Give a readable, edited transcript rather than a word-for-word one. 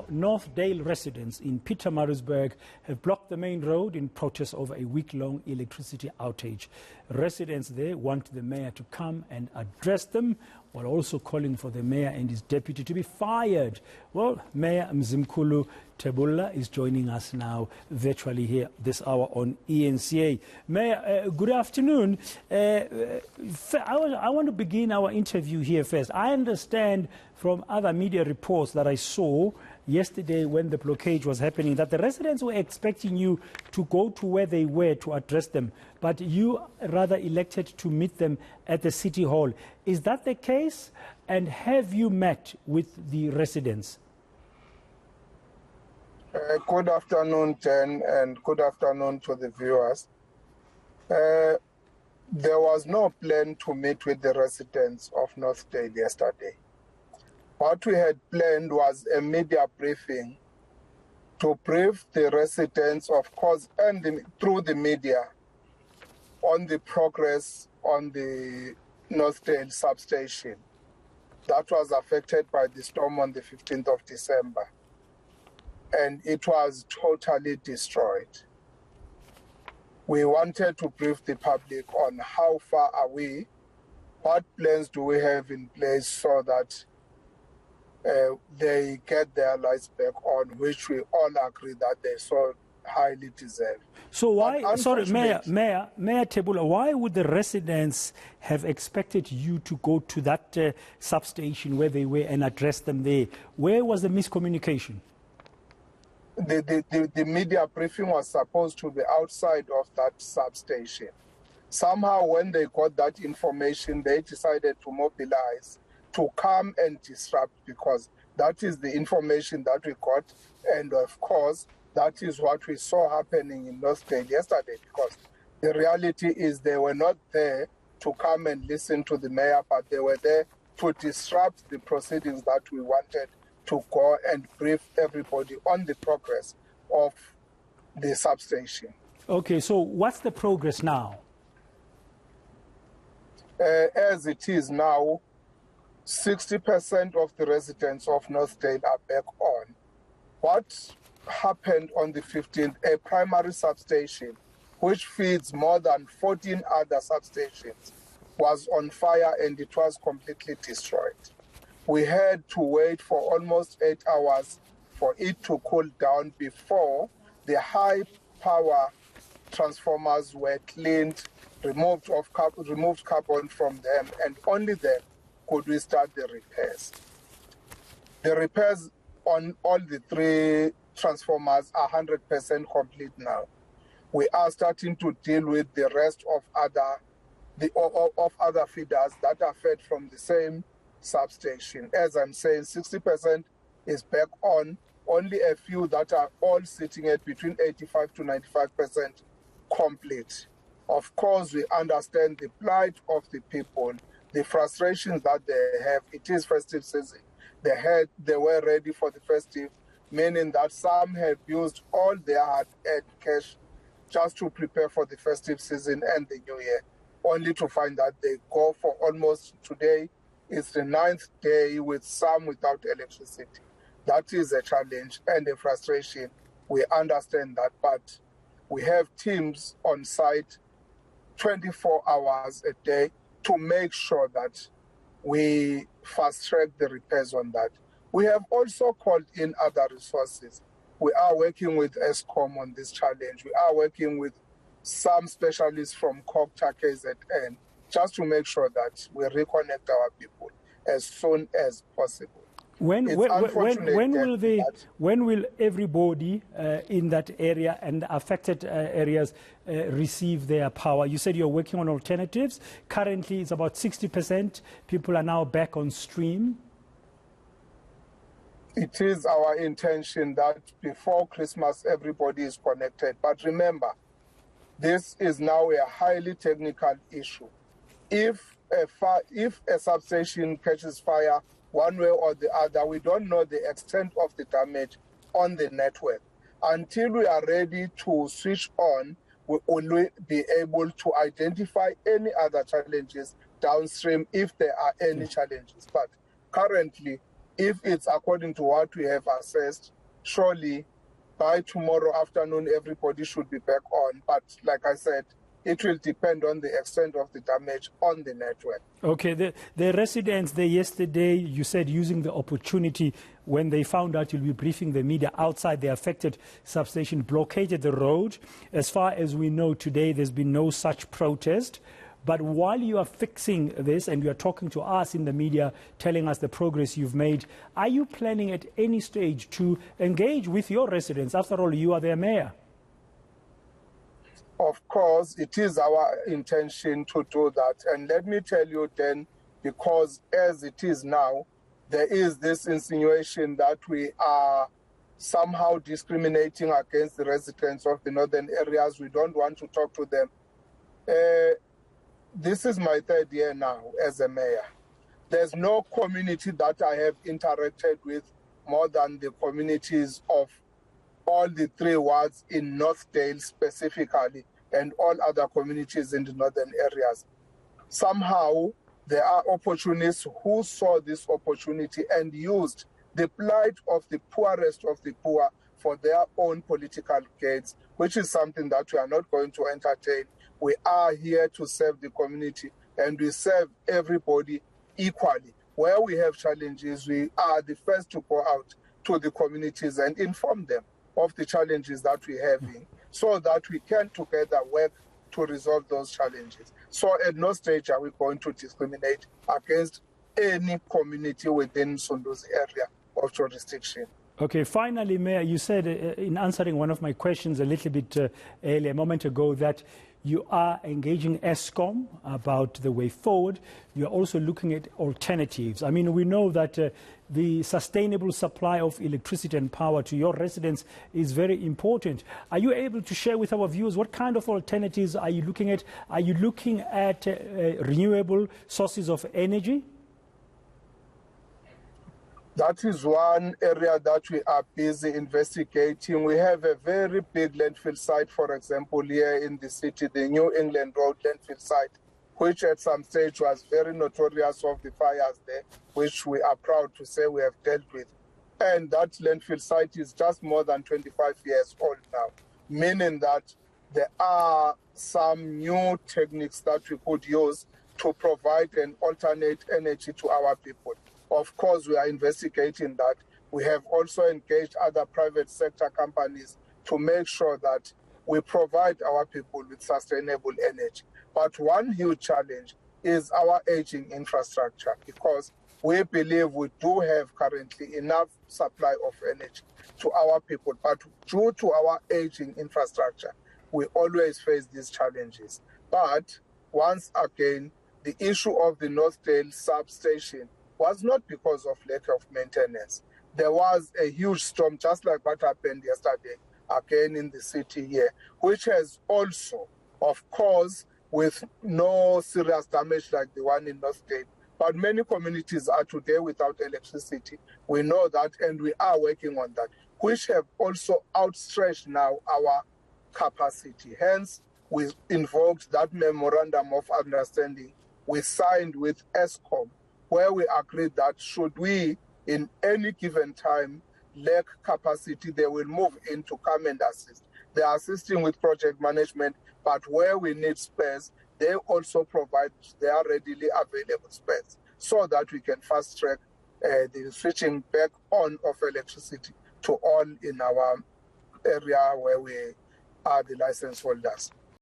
Northdale residents in Pietermaritzburg have blocked the main road in protest over a week-long electricity outage. Residents there want the mayor to come and address them, while also calling for the mayor and his deputy to be fired. Well, Mayor Mzimkhulu Tabula is joining us now virtually here this hour on eNCA. Mayor, good afternoon. I want to begin our interview here first. I understand from other media reports that I saw yesterday when the blockade was happening that the residents were expecting you to go to where they were to address them, but you rather elected to meet them at the City Hall. Is that the case? And have you met with the residents? Good afternoon, Jen, and good afternoon to the viewers. There was no plan to meet with the residents of Northdale yesterday. What we had planned was a media briefing to brief the residents, of course, and through the media on the progress on the Northdale substation that was affected by the storm on the 15th of December. And it was totally destroyed. We wanted to brief the public on how far are we, what plans do we have in place so that they get their lights back on, which we all agree that they so highly deserve. So why, sorry, Mayor Tabula, why would the residents have expected you to go to that substation where they were and address them there? Where was the miscommunication? The media briefing was supposed to be outside of that substation. Somehow when they got that information, they decided to mobilize to come and disrupt, because that is the information that we got, and of course that is what we saw happening in Northdale yesterday, because the reality is they were not there to come and listen to the mayor, but they were there to disrupt the proceedings that we wanted to go and brief everybody on the progress of the substation. Okay, so what's the progress now? As it is now, 60% of the residents of Northdale are back on. What happened on the 15th, a primary substation, which feeds more than 14 other substations, was on fire and it was completely destroyed. We had to wait for almost 8 hours for it to cool down before the high power transformers were cleaned, removed carbon from them, and only then could we start the repairs. The repairs on all the 3 transformers are 100% complete now. We are starting to deal with the rest of other feeders that are fed from the same substation. As I'm saying, 60% is back on, only a few that are all sitting at between 85 to 95% complete. Of course, we understand the plight of the people, the frustrations that they have. It is festive season. They were ready for the festive, meaning that some have used all their hard-earned cash just to prepare for the festive season and the new year, only to find that they go for almost today. It's the 9th day with some without electricity. That is a challenge and a frustration. We understand that, but we have teams on site 24 hours a day to make sure that we fast-track the repairs on that. We have also called in other resources. We are working with ESCOM on this challenge. We are working with some specialists from COGTA KZN just to make sure that we reconnect our people as soon as possible. When will everybody in that area and affected areas receive their power? You said you're working on alternatives. Currently, it's about 60%. People are now back on stream. It is our intention that before Christmas, everybody is connected. But remember, this is now a highly technical issue. If a substation catches fire one way or the other, we don't know the extent of the damage on the network. Until we are ready to switch on, we will be able to identify any other challenges downstream if there are any challenges. But currently, If it's according to what we have assessed, surely by tomorrow afternoon, everybody should be back on. But like I said, it will depend on the extent of the damage on the network. Okay, the residents there yesterday, you said using the opportunity when they found out you'll be briefing the media outside the affected substation, blockaded the road. As far as we know today, there's been no such protest. But while you are fixing this and you are talking to us in the media, telling us the progress you've made, are you planning at any stage to engage with your residents? After all, you are their mayor. Of course, it is our intention to do that. And let me tell you then, because as it is now, there is this insinuation that we are somehow discriminating against the residents of the northern areas. We don't want to talk to them. This is my third year now as a mayor. There's no community that I have interacted with more than the communities of all the 3 wards in Northdale specifically, and all other communities in the northern areas. Somehow, there are opportunists who saw this opportunity and used the plight of the poorest of the poor for their own political gains, which is something that we are not going to entertain. We are here to serve the community, and we serve everybody equally. Where we have challenges, we are the first to go out to the communities and inform them of the challenges that we're having, so that we can together work to resolve those challenges. So at no stage are we going to discriminate against any community within Sunduzi area of jurisdiction. Okay, finally, Mayor, you said in answering one of my questions a little bit earlier, a moment ago, that you are engaging ESCOM about the way forward. You're also looking at alternatives. I mean, we know that the sustainable supply of electricity and power to your residents is very important. Are you able to share with our viewers what kind of alternatives are you looking at? Are you looking at renewable sources of energy? That is one area that we are busy investigating. We have a very big landfill site, for example, here in the city, the New England Road landfill site, which at some stage was very notorious of the fires there, which we are proud to say we have dealt with. And that landfill site is just more than 25 years old now, meaning that there are some new techniques that we could use to provide an alternate energy to our people. Of course, we are investigating that. We have also engaged other private sector companies to make sure that we provide our people with sustainable energy. But one huge challenge is our aging infrastructure, because we believe we do have currently enough supply of energy to our people. But due to our aging infrastructure, we always face these challenges. But once again, the issue of the Northdale substation was not because of lack of maintenance. There was a huge storm, just like what happened yesterday, again in the city here, which has also, of course, with no serious damage like the one in Northdale, but many communities are today without electricity. We know that, and we are working on that, which have also outstretched now our capacity. Hence, we invoked that memorandum of understanding we signed with ESCOM, where we agreed that should we, in any given time, lack capacity, they will move in to come and assist. They are assisting with project management, but where we need space, they also provide their readily available space so that we can fast track the switching back on of electricity to all in our area where we are the license holders.